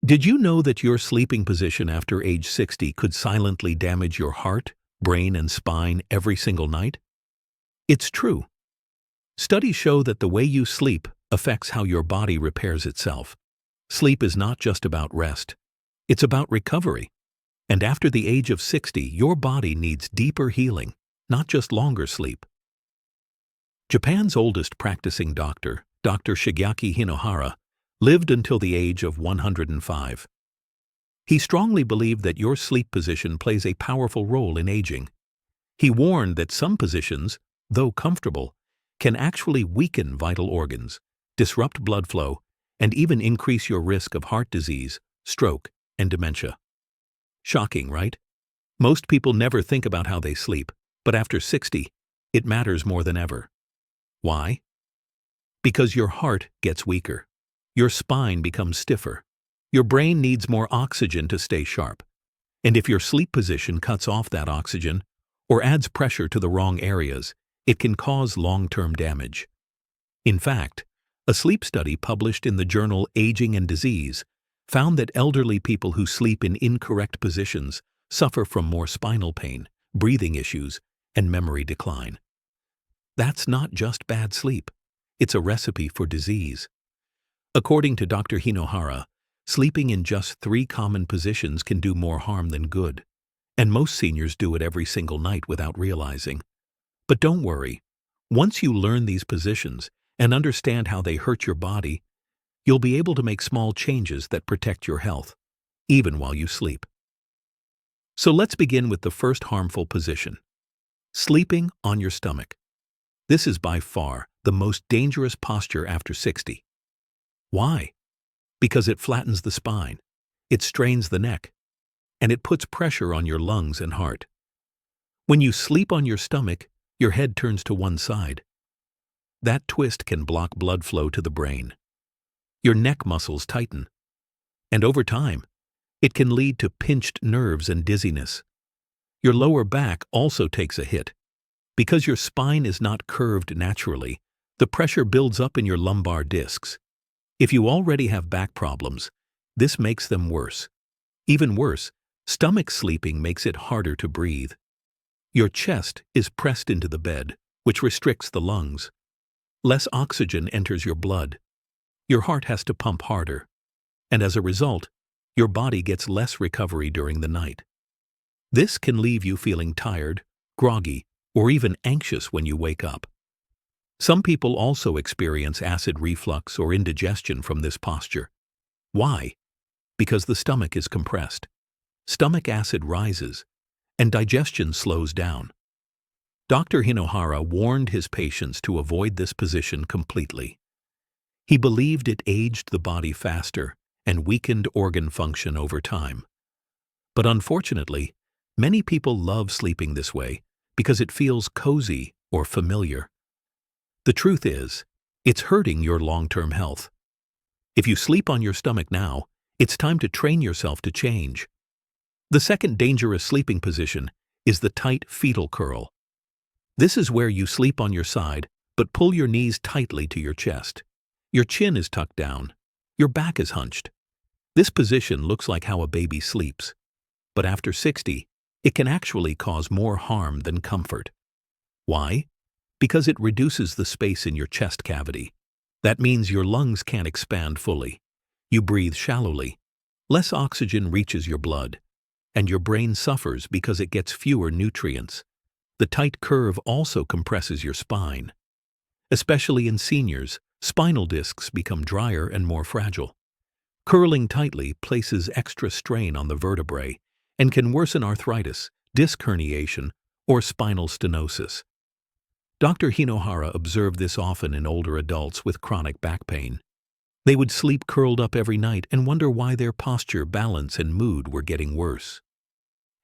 Did you know that your sleeping position after age 60 could silently damage your heart, brain, and spine every single night? It's true. Studies show that the way you sleep affects how your body repairs itself. Sleep is not just about rest. It's about recovery. And after the age of 60, your body needs deeper healing, not just longer sleep. Japan's oldest practicing doctor, Dr. Shigeaki Hinohara, lived until the age of 105. He strongly believed that your sleep position plays a powerful role in aging. He warned that some positions, though comfortable, can actually weaken vital organs, disrupt blood flow, and even increase your risk of heart disease, stroke, and dementia. Shocking, right? Most people never think about how they sleep, but after 60, it matters more than ever. Why? Because your heart gets weaker. Your spine becomes stiffer. Your brain needs more oxygen to stay sharp. And if your sleep position cuts off that oxygen or adds pressure to the wrong areas, it can cause long-term damage. In fact, a sleep study published in the journal Aging and Disease found that elderly people who sleep in incorrect positions suffer from more spinal pain, breathing issues, and memory decline. That's not just bad sleep. It's a recipe for disease. According to Dr. Hinohara, sleeping in just 3 common positions can do more harm than good, and most seniors do it every single night without realizing. But don't worry, once you learn these positions and understand how they hurt your body, you'll be able to make small changes that protect your health, even while you sleep. So let's begin with the first harmful position: sleeping on your stomach. This is by far the most dangerous posture after 60. Why? Because it flattens the spine, it strains the neck, and it puts pressure on your lungs and heart. When you sleep on your stomach, your head turns to one side. That twist can block blood flow to the brain. Your neck muscles tighten, and over time, it can lead to pinched nerves and dizziness. Your lower back also takes a hit. Because your spine is not curved naturally, the pressure builds up in your lumbar discs. If you already have back problems, this makes them worse. Even worse, stomach sleeping makes it harder to breathe. Your chest is pressed into the bed, which restricts the lungs. Less oxygen enters your blood. Your heart has to pump harder, and as a result, your body gets less recovery during the night. This can leave you feeling tired, groggy, or even anxious when you wake up. Some people also experience acid reflux or indigestion from this posture. Why? Because the stomach is compressed. Stomach acid rises, and digestion slows down. Dr. Hinohara warned his patients to avoid this position completely. He believed it aged the body faster and weakened organ function over time. But unfortunately, many people love sleeping this way because it feels cozy or familiar. The truth is, it's hurting your long-term health. If you sleep on your stomach now, it's time to train yourself to change. The second dangerous sleeping position is the tight fetal curl. This is where you sleep on your side, but pull your knees tightly to your chest. Your chin is tucked down. Your back is hunched. This position looks like how a baby sleeps. But after 60, it can actually cause more harm than comfort. Why? Because it reduces the space in your chest cavity. That means your lungs can't expand fully. You breathe shallowly. Less oxygen reaches your blood, and your brain suffers because it gets fewer nutrients. The tight curve also compresses your spine. Especially in seniors, spinal discs become drier and more fragile. Curling tightly places extra strain on the vertebrae and can worsen arthritis, disc herniation, or spinal stenosis. Dr. Hinohara observed this often in older adults with chronic back pain. They would sleep curled up every night and wonder why their posture, balance, and mood were getting worse.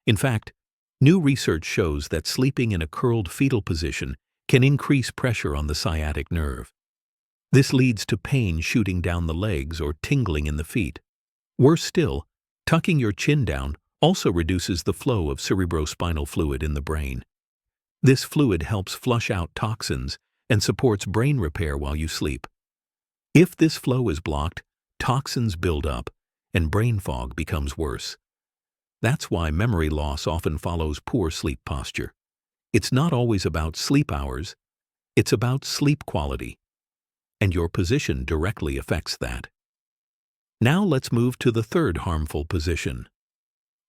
In fact, new research shows that sleeping in a curled fetal position can increase pressure on the sciatic nerve. This leads to pain shooting down the legs or tingling in the feet. Worse still, tucking your chin down also reduces the flow of cerebrospinal fluid in the brain. This fluid helps flush out toxins and supports brain repair while you sleep. If this flow is blocked, toxins build up, and brain fog becomes worse. That's why memory loss often follows poor sleep posture. It's not always about sleep hours, it's about sleep quality, and your position directly affects that. Now let's move to the third harmful position.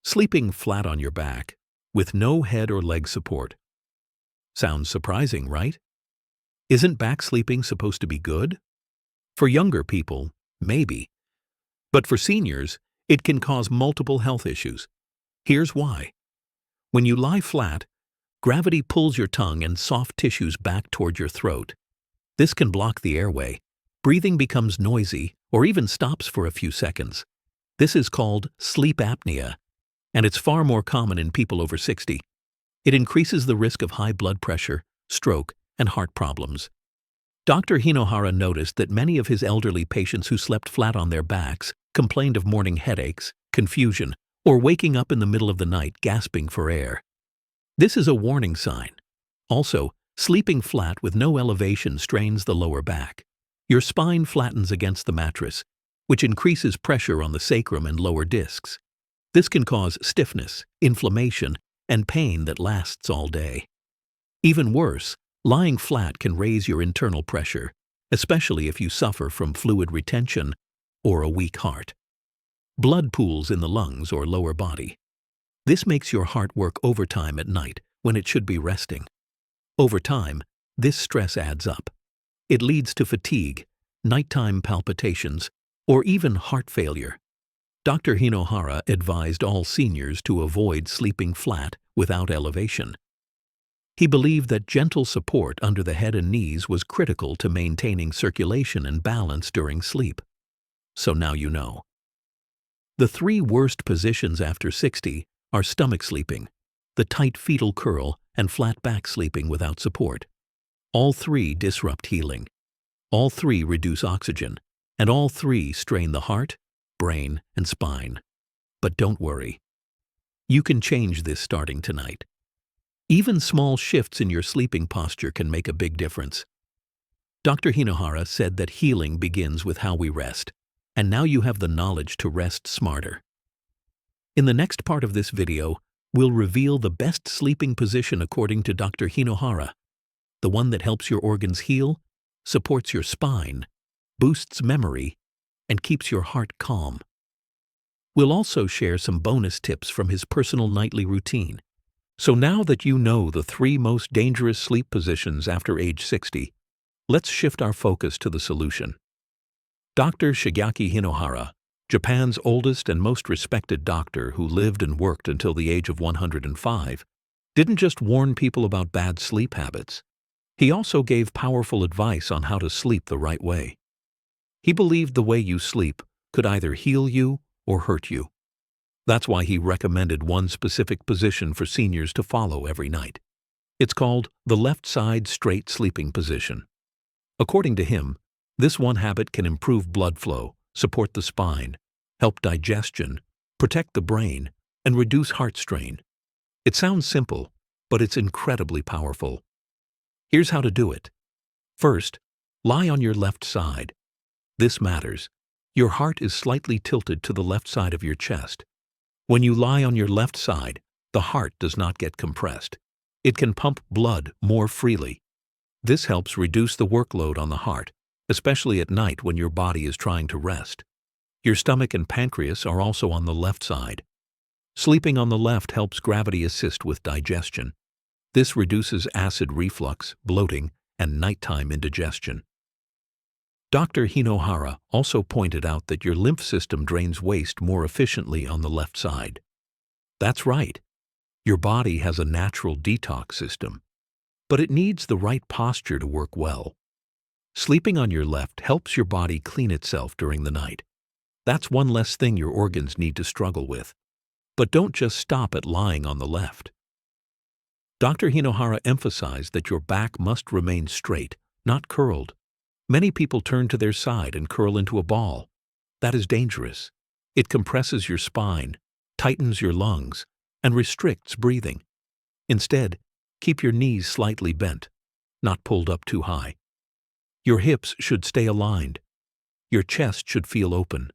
Sleeping flat on your back, with no head or leg support. Sounds surprising, right? Isn't back sleeping supposed to be good? For younger people, maybe. But for seniors, it can cause multiple health issues. Here's why. When you lie flat, gravity pulls your tongue and soft tissues back toward your throat. This can block the airway. Breathing becomes noisy or even stops for a few seconds. This is called sleep apnea, and it's far more common in people over 60. It increases the risk of high blood pressure, stroke, and heart problems. Dr. Hinohara noticed that many of his elderly patients who slept flat on their backs complained of morning headaches, confusion, or waking up in the middle of the night gasping for air. This is a warning sign. Also, sleeping flat with no elevation strains the lower back. Your spine flattens against the mattress, which increases pressure on the sacrum and lower discs. This can cause stiffness, inflammation, and pain that lasts all day. Even worse, lying flat can raise your internal pressure, especially if you suffer from fluid retention or a weak heart. Blood pools in the lungs or lower body. This makes your heart work overtime at night when it should be resting. Over time, this stress adds up. It leads to fatigue, nighttime palpitations, or even heart failure. Dr. Hinohara advised all seniors to avoid sleeping flat without elevation. He believed that gentle support under the head and knees was critical to maintaining circulation and balance during sleep. So now you know. The three worst positions after 60 are stomach sleeping, the tight fetal curl, and flat back sleeping without support. All three disrupt healing. All three reduce oxygen, and all three strain the heart, brain, and spine. But don't worry. You can change this starting tonight. Even small shifts in your sleeping posture can make a big difference. Dr. Hinohara said that healing begins with how we rest, and now you have the knowledge to rest smarter. In the next part of this video, we'll reveal the best sleeping position according to Dr. Hinohara, the one that helps your organs heal, supports your spine, boosts memory, and keeps your heart calm. We'll also share some bonus tips from his personal nightly routine. So now that you know the three most dangerous sleep positions after age 60, let's shift our focus to the solution. Dr. Shigeaki Hinohara, Japan's oldest and most respected doctor who lived and worked until the age of 105, didn't just warn people about bad sleep habits. He also gave powerful advice on how to sleep the right way. He believed the way you sleep could either heal you or hurt you. That's why he recommended one specific position for seniors to follow every night. It's called the left side straight sleeping position. According to him, this one habit can improve blood flow, support the spine, help digestion, protect the brain, and reduce heart strain. It sounds simple, but it's incredibly powerful. Here's how to do it. First, lie on your left side. This matters. Your heart is slightly tilted to the left side of your chest. When you lie on your left side, the heart does not get compressed. It can pump blood more freely. This helps reduce the workload on the heart, especially at night when your body is trying to rest. Your stomach and pancreas are also on the left side. Sleeping on the left helps gravity assist with digestion. This reduces acid reflux, bloating, and nighttime indigestion. Dr. Hinohara also pointed out that your lymph system drains waste more efficiently on the left side. That's right. Your body has a natural detox system, but it needs the right posture to work well. Sleeping on your left helps your body clean itself during the night. That's one less thing your organs need to struggle with. But don't just stop at lying on the left. Dr. Hinohara emphasized that your back must remain straight, not curled. Many people turn to their side and curl into a ball. That is dangerous. It compresses your spine, tightens your lungs, and restricts breathing. Instead, keep your knees slightly bent, not pulled up too high. Your hips should stay aligned. Your chest should feel open.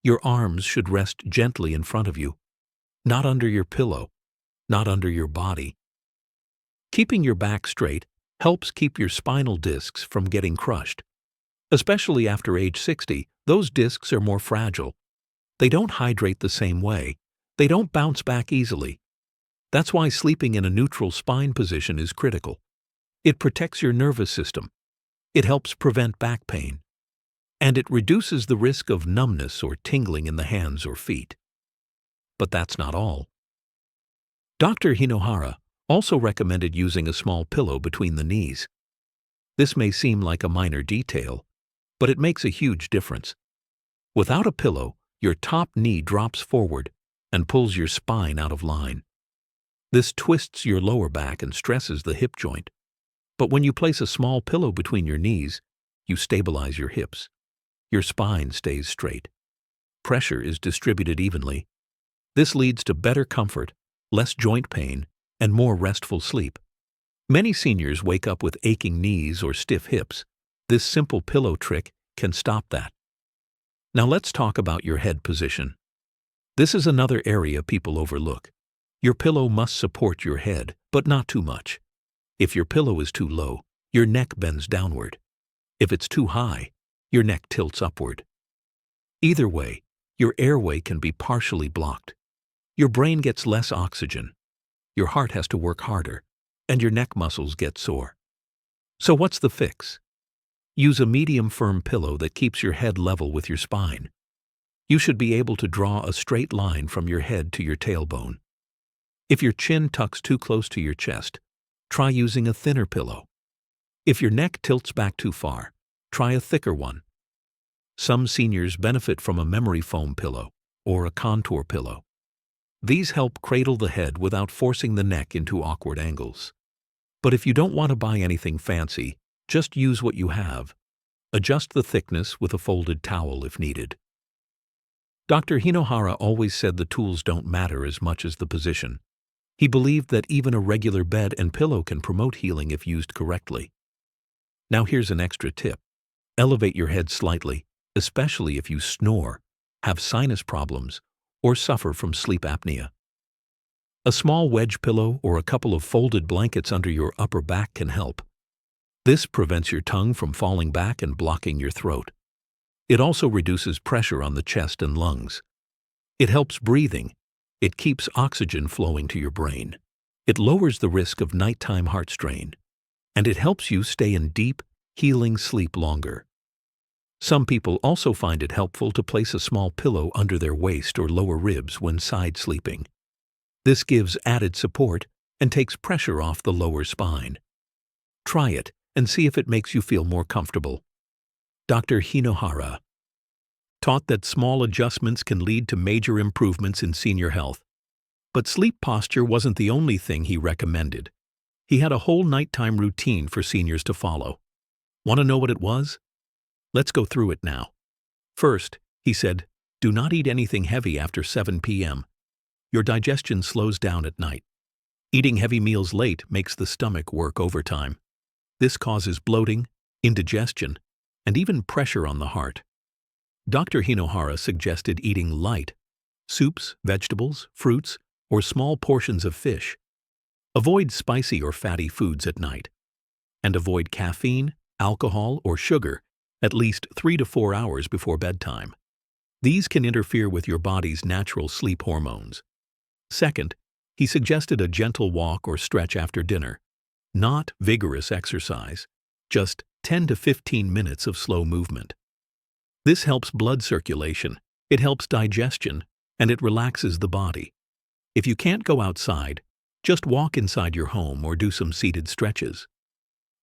Your arms should rest gently in front of you, not under your pillow, not under your body. Keeping your back straight helps keep your spinal discs from getting crushed. Especially after age 60, those discs are more fragile. They don't hydrate the same way. They don't bounce back easily. That's why sleeping in a neutral spine position is critical. It protects your nervous system. It helps prevent back pain. And it reduces the risk of numbness or tingling in the hands or feet. But that's not all. Dr. Hinohara also recommended using a small pillow between the knees. This may seem like a minor detail, but it makes a huge difference. Without a pillow, your top knee drops forward and pulls your spine out of line. This twists your lower back and stresses the hip joint. But when you place a small pillow between your knees, you stabilize your hips. Your spine stays straight. Pressure is distributed evenly. This leads to better comfort, less joint pain, and more restful sleep. Many seniors wake up with aching knees or stiff hips. This simple pillow trick can stop that. Now let's talk about your head position. This is another area people overlook. Your pillow must support your head, but not too much. If your pillow is too low, your neck bends downward. If it's too high, your neck tilts upward. Either way, your airway can be partially blocked. Your brain gets less oxygen. Your heart has to work harder, and your neck muscles get sore. So what's the fix? Use a medium firm pillow that keeps your head level with your spine. You should be able to draw a straight line from your head to your tailbone. If your chin tucks too close to your chest, try using a thinner pillow. If your neck tilts back too far, try a thicker one. Some seniors benefit from a memory foam pillow or a contour pillow. These help cradle the head without forcing the neck into awkward angles. But if you don't want to buy anything fancy, just use what you have. Adjust the thickness with a folded towel if needed. Dr. Hinohara always said the tools don't matter as much as the position. He believed that even a regular bed and pillow can promote healing if used correctly. Now here's an extra tip. Elevate your head slightly, especially if you snore, have sinus problems, or suffer from sleep apnea. A small wedge pillow or a couple of folded blankets under your upper back can help. This prevents your tongue from falling back and blocking your throat. It also reduces pressure on the chest and lungs. It helps breathing. It keeps oxygen flowing to your brain. It lowers the risk of nighttime heart strain. And it helps you stay in deep, healing sleep longer. Some people also find it helpful to place a small pillow under their waist or lower ribs when side sleeping. This gives added support and takes pressure off the lower spine. Try it and see if it makes you feel more comfortable. Dr. Hinohara taught that small adjustments can lead to major improvements in senior health. But sleep posture wasn't the only thing he recommended. He had a whole nighttime routine for seniors to follow. Want to know what it was? Let's go through it now. First, he said, do not eat anything heavy after 7 p.m. Your digestion slows down at night. Eating heavy meals late makes the stomach work overtime. This causes bloating, indigestion, and even pressure on the heart. Dr. Hinohara suggested eating light, soups, vegetables, fruits, or small portions of fish. Avoid spicy or fatty foods at night. And avoid caffeine, alcohol, or sugar at least 3 to 4 hours before bedtime. These can interfere with your body's natural sleep hormones. Second, he suggested a gentle walk or stretch after dinner. Not vigorous exercise, just 10 to 15 minutes of slow movement. This helps blood circulation, it helps digestion, and it relaxes the body. If you can't go outside, just walk inside your home or do some seated stretches.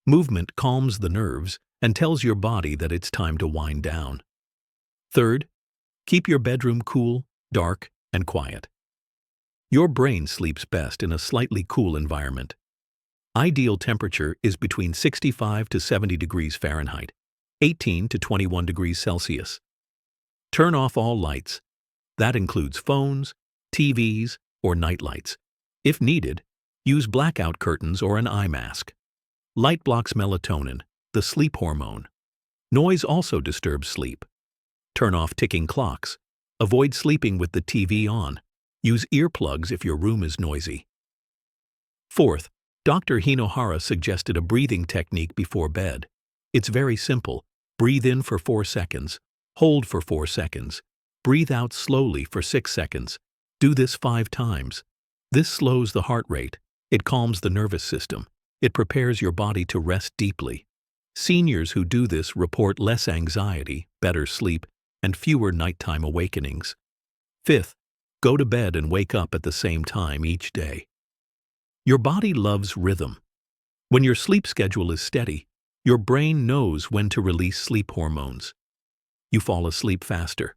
Movement calms the nerves and tells your body that it's time to wind down. Third, keep your bedroom cool, dark, and quiet. Your brain sleeps best in a slightly cool environment. Ideal temperature is between 65 to 70 degrees Fahrenheit, 18 to 21 degrees Celsius. Turn off all lights. That includes phones, TVs, or night lights. If needed, use blackout curtains or an eye mask. Light blocks melatonin, the sleep hormone. Noise also disturbs sleep. Turn off ticking clocks. Avoid sleeping with the TV on. Use earplugs if your room is noisy. Fourth, Dr. Hinohara suggested a breathing technique before bed. It's very simple. Breathe in for 4 seconds. Hold for 4 seconds. Breathe out slowly for 6 seconds. Do this 5 times. This slows the heart rate. It calms the nervous system. It prepares your body to rest deeply. Seniors who do this report less anxiety, better sleep, and fewer nighttime awakenings. Fifth, go to bed and wake up at the same time each day. Your body loves rhythm. When your sleep schedule is steady, your brain knows when to release sleep hormones. You fall asleep faster.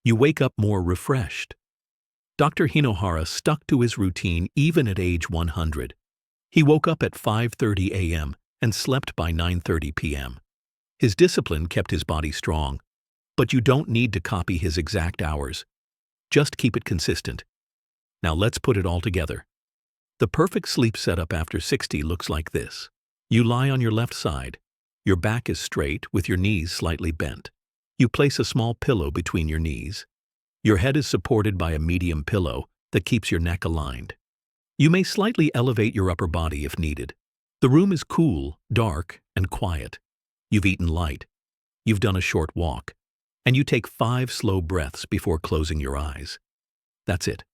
You wake up more refreshed. Dr. Hinohara stuck to his routine even at age 100. He woke up at 5:30 a.m. and slept by 9:30 p.m. His discipline kept his body strong, but you don't need to copy his exact hours. Just keep it consistent. Now let's put it all together. The perfect sleep setup after 60 looks like this. You lie on your left side. Your back is straight with your knees slightly bent. You place a small pillow between your knees. Your head is supported by a medium pillow that keeps your neck aligned. You may slightly elevate your upper body if needed. The room is cool, dark, and quiet. You've eaten light. You've done a short walk. And you take 5 slow breaths before closing your eyes. That's it.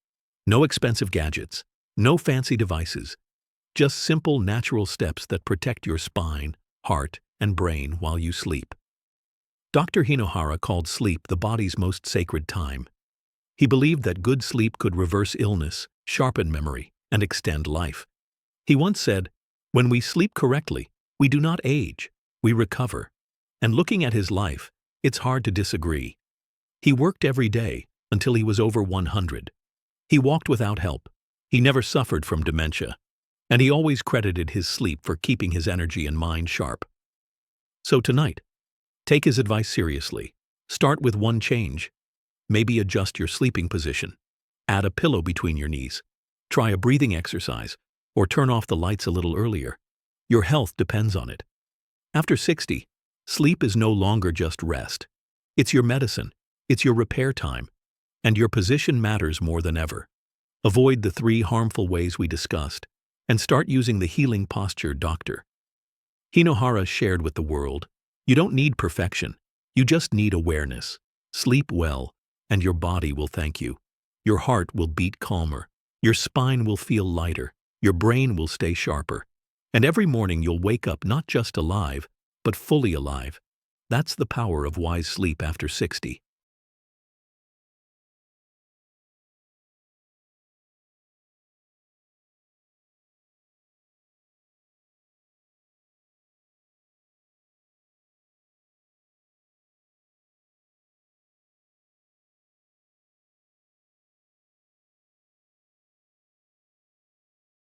No expensive gadgets. No fancy devices. Just simple, natural steps that protect your spine, heart, and brain while you sleep. Dr. Hinohara called sleep the body's most sacred time. He believed that good sleep could reverse illness, sharpen memory, and extend life. He once said, "When we sleep correctly, we do not age, we recover." And looking at his life, it's hard to disagree. He worked every day until he was over 100. He walked without help. He never suffered from dementia. And he always credited his sleep for keeping his energy and mind sharp. So tonight, take his advice seriously. Start with one change. Maybe adjust your sleeping position. Add a pillow between your knees. Try a breathing exercise, or turn off the lights a little earlier. Your health depends on it. After 60, sleep is no longer just rest. It's your medicine, it's your repair time, and your position matters more than ever. Avoid the 3 harmful ways we discussed, and start using the healing posture Dr. Hinohara shared with the world. You don't need perfection, you just need awareness. Sleep well, and your body will thank you. Your heart will beat calmer, your spine will feel lighter, your brain will stay sharper. And every morning you'll wake up not just alive, but fully alive. That's the power of wise sleep after 60.